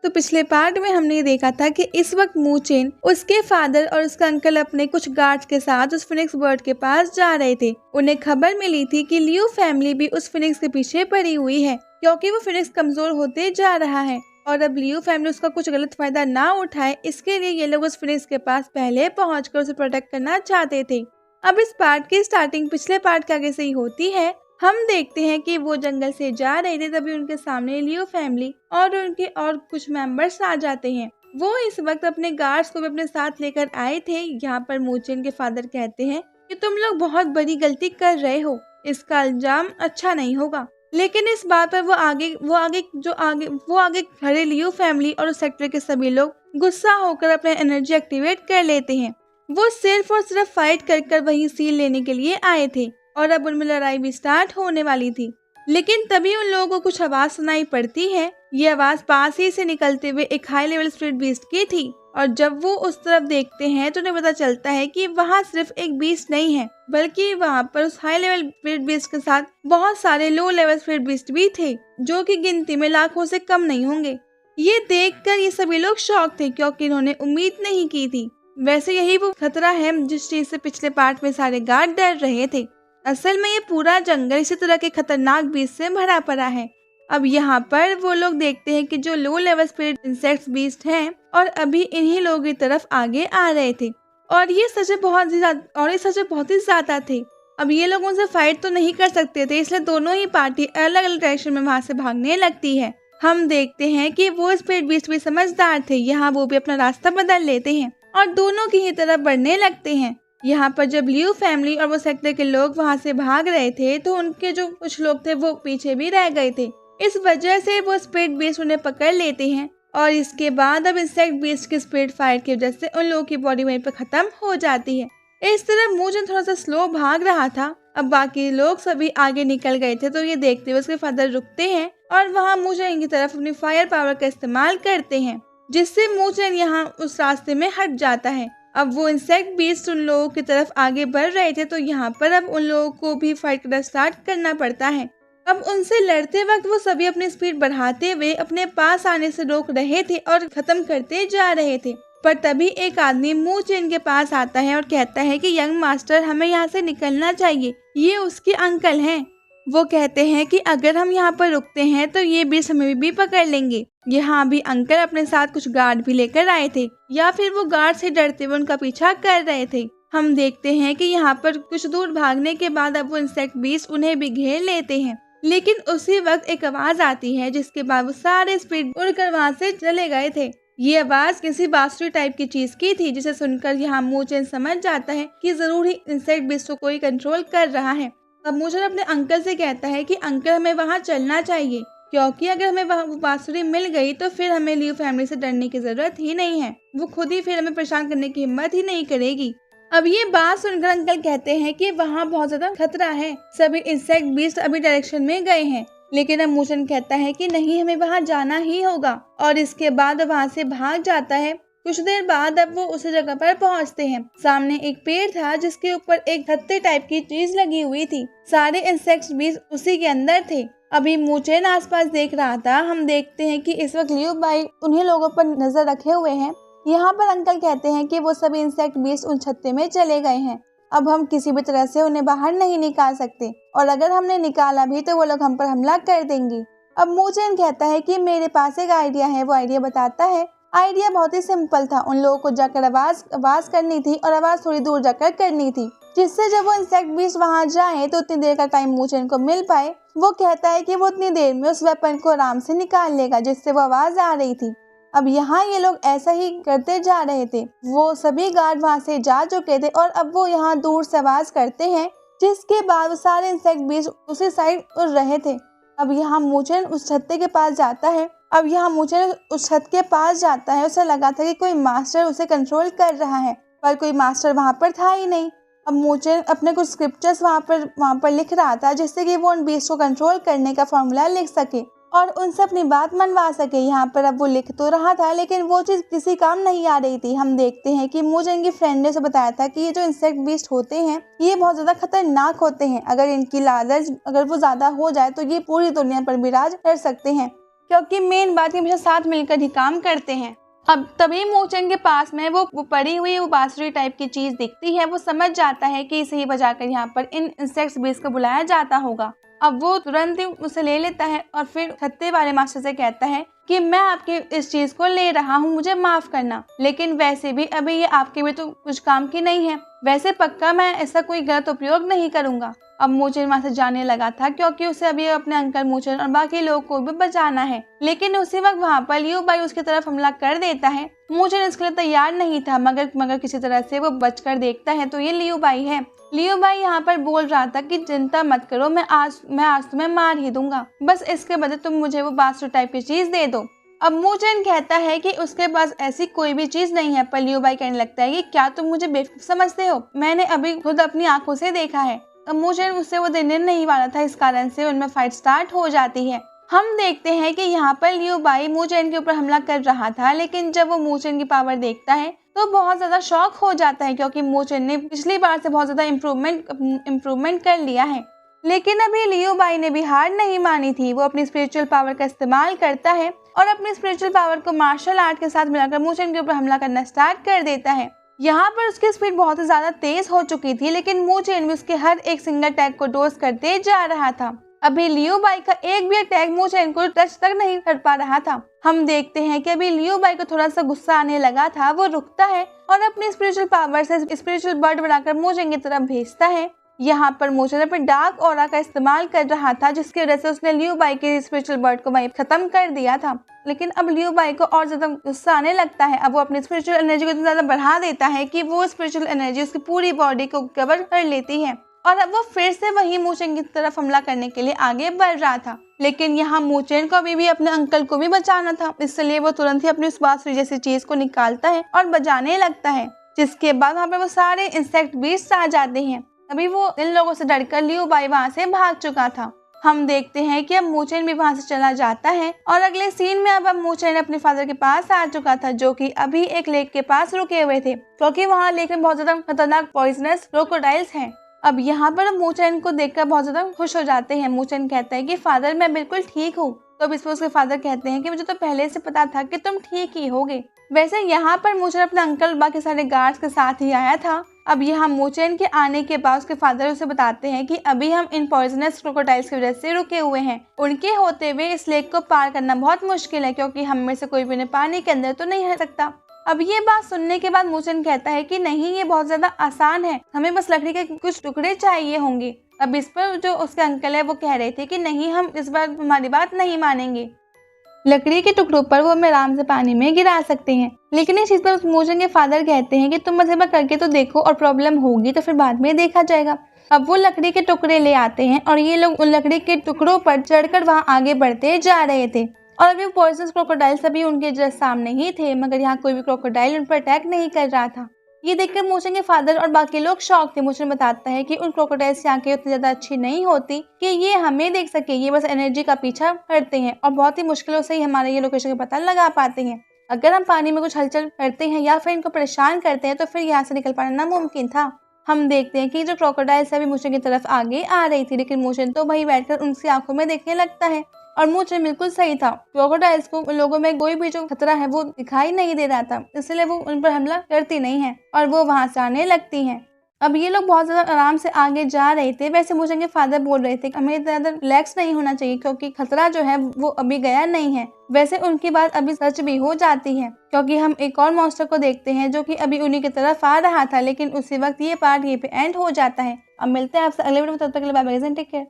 तो पिछले पार्ट में हमने देखा था कि इस वक्त मूचेन, उसके फादर और उसका अंकल अपने कुछ गार्ड्स के साथ उस फिनिक्स बर्ड के पास जा रहे थे। उन्हें खबर मिली थी कि लियो फैमिली भी उस फिनिक्स के पीछे पड़ी हुई है, क्योंकि वो फिनिक्स कमजोर होते जा रहा है और अब लियो फैमिली उसका कुछ गलत फायदा ना उठाए, इसके लिए ये लोग उस फिनिक्स के पास पहले पहुंचकर उसे प्रोटेक्ट करना चाहते थे। अब इस पार्ट की स्टार्टिंग पिछले पार्ट के आगे से ही होती है। हम देखते हैं कि वो जंगल से जा रहे थे, तभी उनके सामने लियो फैमिली और उनके और कुछ मेंबर्स आ जाते हैं। वो इस वक्त अपने गार्ड्स को भी अपने साथ लेकर आए थे। यहाँ पर मूचेन के फादर कहते हैं कि तुम लोग बहुत बड़ी गलती कर रहे हो, इसका अंजाम अच्छा नहीं होगा। लेकिन इस बात पर वो आगे खड़े लियो फैमिली और उस सेक्टर के सभी लोग गुस्सा होकर अपने एनर्जी एक्टिवेट कर लेते हैं। वो सिर्फ और सिर्फ फाइट कर वही सील लेने के लिए आए थे और अब उनमें लड़ाई भी स्टार्ट होने वाली थी। लेकिन तभी उन लोगों को कुछ आवाज सुनाई पड़ती है। ये आवाज पास ही से निकलते हुए एक हाई लेवल स्पिरिट बीस्ट की थी और जब वो उस तरफ देखते हैं तो उन्हें पता चलता है कि वहाँ सिर्फ एक बीस्ट नहीं है, बल्कि वहाँ पर उस हाई लेवल स्पिरिट बीस्ट के साथ बहुत सारे लो लेवल स्पिरिट बीस्ट भी थे, जो कि गिनती में लाखों से कम नहीं होंगे। ये देखकर ये सभी लोग शॉक थे, क्योंकि इन्होंने उम्मीद नहीं की थी। वैसे यही वो खतरा है जिस चीज से पिछले पार्ट में सारे गार्ड डर रहे थे। असल में ये पूरा जंगल इसी तरह के खतरनाक बीस्ट से भरा पड़ा है। अब यहाँ पर वो लोग देखते हैं कि जो low level spirit insects beast हैं और अभी इन्हीं लोगों की तरफ आगे आ रहे थे और ये सच में बहुत ही ज्यादा थे। अब ये लोग उनसे फाइट तो नहीं कर सकते थे, इसलिए दोनों ही पार्टी अलग अलग डायरेक्शन में वहाँ से भागने लगती है। हम देखते हैं कि वो स्पिरिट बीस्ट भी समझदार थे, यहाँ वो भी अपना रास्ता बदल लेते हैं और दोनों की ही तरफ बढ़ने लगते हैं। यहाँ पर जब लियो फैमिली और वो सेक्टर के लोग वहाँ से भाग रहे थे तो उनके जो कुछ लोग थे वो पीछे भी रह गए थे। इस वजह से वो स्पिरिट बीस्ट उन्हें पकड़ लेते हैं और इसके बाद अब इंसेक्ट बीस्ट के स्पिरिट फायर की वजह से उन लोगों की बॉडी वहीं पर खत्म हो जाती है। इस तरह मूचेन थोड़ा सा स्लो भाग रहा था। अब बाकी लोग सभी आगे निकल गए थे, तो ये देखते हुए उसके फादर रुकते हैं और वहाँ मूचेन की तरफ अपनी फायर पावर का इस्तेमाल करते हैं, जिससे मूचेन यहाँ उस रास्ते में हट जाता है। अब वो इंसेक्ट बीस्ट उन लोगों की तरफ आगे बढ़ रहे थे, तो यहाँ पर अब उन लोगों को भी फाइट करना स्टार्ट करना पड़ता है। अब उनसे लड़ते वक्त वो सभी अपनी स्पीड बढ़ाते हुए अपने पास आने से रोक रहे थे और खत्म करते जा रहे थे। पर तभी एक आदमी मूचेन के पास आता है और कहता है कि यंग मास्टर, हमें यहाँ से निकलना चाहिए, ये उसके अंकल हैं। वो कहते हैं कि अगर हम यहाँ पर रुकते हैं तो ये बीस्ट हमें भी पकड़ लेंगे। यहाँ भी अंकल अपने साथ कुछ गार्ड भी लेकर आए थे, या फिर वो गार्ड से डरते हुए उनका पीछा कर रहे थे। हम देखते हैं कि यहाँ पर कुछ दूर भागने के बाद अब वो इंसेक्ट बीस्ट उन्हें भी घेर लेते हैं। लेकिन उसी वक्त एक आवाज आती है, जिसके बाद वो सारे स्पीड उड़कर वहाँ से चले गए थे। ये आवाज किसी बांसुरी टाइप की चीज की थी, जिसे सुनकर यहाँ मूचेन समझ जाता है कि जरूर ही इंसेक्ट बीस्ट को कोई कंट्रोल कर रहा है। अब मूचेन अपने अंकल से कहता है कि अंकल, हमें वहाँ चलना चाहिए, क्योंकि अगर हमें वहाँ बांसुरी मिल गई तो फिर हमें लियो फैमिली से डरने की जरूरत ही नहीं है। वो खुद ही फिर हमें परेशान करने की हिम्मत ही नहीं करेगी। अब ये बात सुनकर अंकल कहते हैं कि वहाँ बहुत ज्यादा खतरा है, सभी इंसेक्ट बीस्ट अभी डायरेक्शन में गए हैं। लेकिन अब मूचेन कहता है कि नहीं, हमें वहाँ जाना ही होगा और इसके बाद वहाँ से भाग जाता है। कुछ देर बाद अब वो उसी जगह पर पहुँचते हैं। सामने एक पेड़ था जिसके ऊपर एक छत्ते टाइप की चीज लगी हुई थी। सारे इंसेक्ट बीस्ट उसी के अंदर थे। अभी मूचेन आसपास देख रहा था। हम देखते हैं कि इस वक्त लियो भाई उन्हीं लोगों पर नजर रखे हुए हैं। यहाँ पर अंकल कहते हैं कि वो सभी इंसेक्ट बीस्ट उन छत्ते में चले गए हैं। अब हम किसी भी तरह से उन्हें बाहर नहीं निकाल सकते, और अगर हमने निकाला भी तो वो लोग हम पर हमला कर देंगे। अब मूचेन कहता है कि मेरे पास एक आइडिया है। वो आइडिया बताता है। आइडिया बहुत ही सिंपल था। उन लोगों को जाकर आवाज करनी थी और आवाज थोड़ी दूर जाकर करनी थी, जिससे जब वो इंसेक्ट बीस्ट वहाँ जाए तो उतनी देर का टाइम मूचेन को मिल पाए। वो कहता है कि वो उतनी देर में उस वेपन को आराम से निकाल लेगा जिससे वो आवाज आ रही थी। अब यहाँ ये लोग ऐसा ही करते जा रहे थे। वो सभी गार्ड वहाँ से जा चुके थे और अब वो यहाँ दूर से आवाज करते हैं, जिसके बाद सारे इंसेक्ट बीस्ट उसी साइड उड़ रहे थे। अब यहाँ मूचेन उस छत्ते के पास जाता है। उसे लगा था कि कोई मास्टर उसे कंट्रोल कर रहा है, पर कोई मास्टर वहाँ पर था ही नहीं। अब मूचेन अपने कुछ स्क्रिप्चर्स वहाँ पर लिख रहा था, जिससे कि वो उन बीस्ट को कंट्रोल करने का फॉर्मूला लिख सके और उनसे अपनी बात मनवा सके। यहाँ पर अब वो लिख तो रहा था, लेकिन वो चीज़ किसी काम नहीं आ रही थी। हम देखते हैं कि मूचेन की फ्रेंड ने उसे बताया था कि ये जो इंसेक्ट बीस्ट होते हैं ये बहुत ज़्यादा खतरनाक होते हैं। अगर इनकी लालच वो ज़्यादा हो जाए तो ये पूरी दुनिया पर भी राज कर सकते हैं। क्योंकि मेन बात है हमेशा साथ मिलकर ही काम करते हैं। अब तभी मूचेन के पास में वो पड़ी हुई वो बांसुरी टाइप की चीज दिखती है। वो समझ जाता है कि इसे ही बजाकर यहाँ पर इन इंसेक्ट्स बीज को बुलाया जाता होगा। अब वो तुरंत ही उसे ले लेता है और फिर छत्ते वाले मास्टर से कहता है कि मैं आपकी इस चीज को ले रहा हूँ, मुझे माफ करना, लेकिन वैसे भी अभी ये आपके भी तो कुछ काम की नहीं है। वैसे पक्का मैं ऐसा कोई गलत उपयोग नहीं करूंगा। अब मूचेन वहाँ से जाने लगा था क्योंकि उसे अभी अपने अंकल मूचेन और बाकी लोगों को भी बचाना है। लेकिन उसी वक्त वहाँ पर लियू बाई उसकी तरफ हमला कर देता है। मूचेन इसके लिए तैयार नहीं था, मगर किसी तरह से वो बचकर देखता है तो ये लियू बाई है। लियू बाई यहाँ पर बोल रहा था कि चिंता मत करो, मैं आज तुम्हें मार ही दूंगा, बस इसके बदले तुम मुझे वो बांसुरी टाइप की चीज दे दो। अब मूचेन कहता है कि उसके पास ऐसी कोई भी चीज नहीं है, पर लियू बाई कहने लगता है कि क्या तुम मुझे बेवकूफ समझते हो, मैंने अभी खुद अपनी आंखों से देखा है। अब मूचेन उससे वो देने नहीं वाला था, इस कारण से उनमें फाइट स्टार्ट हो जाती है। हम देखते हैं कि यहाँ पर लियू बाई मूचेन के ऊपर हमला कर रहा था, लेकिन जब वो मूचेन की पावर देखता है तो बहुत ज्यादा शॉक हो जाता है क्योंकि मूचेन ने पिछली बार से बहुत ज्यादा इम्प्रूवमेंट कर लिया है। लेकिन अभी लियू बाई ने भी हार नहीं मानी थी। वो अपनी स्पिरिचुअल पावर का इस्तेमाल करता है और अपनी स्पिरिचुअल पावर को मार्शल आर्ट के साथ मिलाकर मूचेन के ऊपर हमला करना स्टार्ट कर देता है। यहाँ पर उसकी स्पीड बहुत ज्यादा तेज हो चुकी थी, लेकिन मूचेन भी उसके हर एक सिंगल अटैक को डोज करते जा रहा था। अभी लियू बाई का एक भी अटैक मूचेन को टच तक नहीं कर पा रहा था। हम देखते हैं कि अभी लियू बाई को थोड़ा सा गुस्सा आने लगा था। वो रुकता है और अपनी स्पिरिचुअल पावर से स्पिरिचुअल बर्ड बनाकर मूचेन की तरफ भेजता है। यहाँ पर मूचेन अपने डार्क ऑरा का इस्तेमाल कर रहा था, जिसकी वजह से उसने लियू बाई के स्पिरिचुअल बर्ड को वहीं खत्म कर दिया था। लेकिन अब लियू बाई को और ज्यादा गुस्सा आने लगता है। अब वो अपनी स्पिरिचुअल एनर्जी को इतना ज्यादा बढ़ा देता है कि वो स्पिरिचुअल एनर्जी उसकी पूरी बॉडी को कवर कर लेती है और अब वो फिर से वही मूचेन की तरफ हमला करने के लिए आगे बढ़ रहा था। लेकिन यहाँ मूचेन को अभी भी अपने अंकल को भी बचाना था, इसलिए वो तुरंत ही अपनी उस बांसुरी जैसी चीज को निकालता है और बजाने लगता है, जिसके बाद वहाँ पे वो सारे इंसेक्ट बीस्ट आ जाते हैं। अभी वो इन लोगों से डरकर लियू बाई वहाँ से भाग चुका था। हम देखते हैं कि अब मूचेन भी वहाँ से चला जाता है और अगले सीन में अब मूचेन अपने फादर के पास आ चुका था, जो कि अभी एक लेक के पास रुके हुए थे क्योंकि वहाँ लेक में बहुत ज्यादा खतरनाक पॉइजनस क्रोकोडाइल्स हैं। अब यहाँ पर मूचेन को देखकर बहुत ज्यादा खुश हो जाते हैं। मूचेन कहता है कि फादर मैं बिल्कुल ठीक हूँ। तो अब इस पर उसके फादर कहते हैं कि मुझे तो पहले से पता था कि तुम ठीक ही होगे। वैसे यहाँ पर मूचेन अपने अंकल बाकी सारे गार्ड्स के साथ ही आया था। अब यहाँ मूचेन के आने के बाद उसके फादर उसे बताते हैं कि अभी हम इन पॉइजनस क्रोकोडाइल्स की वजह से रुके हुए हैं। उनके होते हुए इस लेक को पार करना बहुत मुश्किल है क्योंकि हम में से कोई भी पानी के अंदर तो नहीं रह सकता। अब ये बात सुनने के बाद मूचेन कहता है कि नहीं, ये बहुत ज्यादा आसान है, हमें बस लकड़ी के कुछ टुकड़े चाहिए होंगे। अब इस पर जो उसके अंकल है वो कह रहे थे कि नहीं, हम इस बार हमारी बात नहीं मानेंगे, लकड़ी के टुकड़ों पर वो हमें आराम से पानी में गिरा सकते हैं। लेकिन इस चीज पर उस मूचेन के फादर कहते हैं कि तुम बस एक बार करके तो देखो और प्रॉब्लम होगी तो फिर बाद में देखा जाएगा। अब वो लकड़ी के टुकड़े ले आते हैं और ये लोग उन लकड़ी के टुकड़ों पर चढ़कर वहाँ आगे बढ़ते जा रहे थे और अभी पॉइजनस क्रोकोडाइल्स अभी उनके जस्ट सामने ही थे, मगर यहाँ कोई भी क्रोकोडाइल उन पर अटैक नहीं कर रहा था। ये देखकर मूचेन के फादर और बाकी लोग शॉक थे। मूचेन बताता है कि उन क्रोकोडाइल्स की आंखें उतनी ज्यादा अच्छी नहीं होती कि ये हमें देख सके, ये बस एनर्जी का पीछा करते हैं और बहुत ही मुश्किलों से ही हमारे ये लोकेशन का पता लगा पाते हैं। अगर हम पानी में कुछ हलचल करते हैं या फिर इनको परेशान करते हैं तो फिर यहाँ से निकल पाना नामुमकिन था। हम देखते हैं कि जो क्रोकोडाइल्स अभी मूचेन की तरफ आगे आ रही थी, लेकिन मूचेन तो वही बैठकर उनकी आंखों में देखने लगता है और मूचेन बिल्कुल सही था। क्रोकोडाइल्स को उन लोगों में कोई भी जो खतरा है वो दिखाई नहीं दे रहा था, इसलिए वो उन पर हमला करती नहीं है और वो वहां से आने लगती हैं। अब ये लोग बहुत ज्यादा आराम से आगे जा रहे थे। वैसे मूचेन के फादर बोल रहे थे कि हमें ज्यादा रिलैक्स नहीं होना चाहिए क्योंकि खतरा जो है वो अभी गया नहीं है। वैसे उनकी बात अभी सच भी हो जाती है क्योंकि हम एक और मॉन्स्टर को देखते हैं जो कि अभी उन्हीं की तरफ आ रहा था, लेकिन उसी वक्त ये पार्ट ये पे एंड हो जाता है। अब मिलते हैं आपसे अगले वीडियो में, तब तक के लिए बाय बाय, टेक केयर।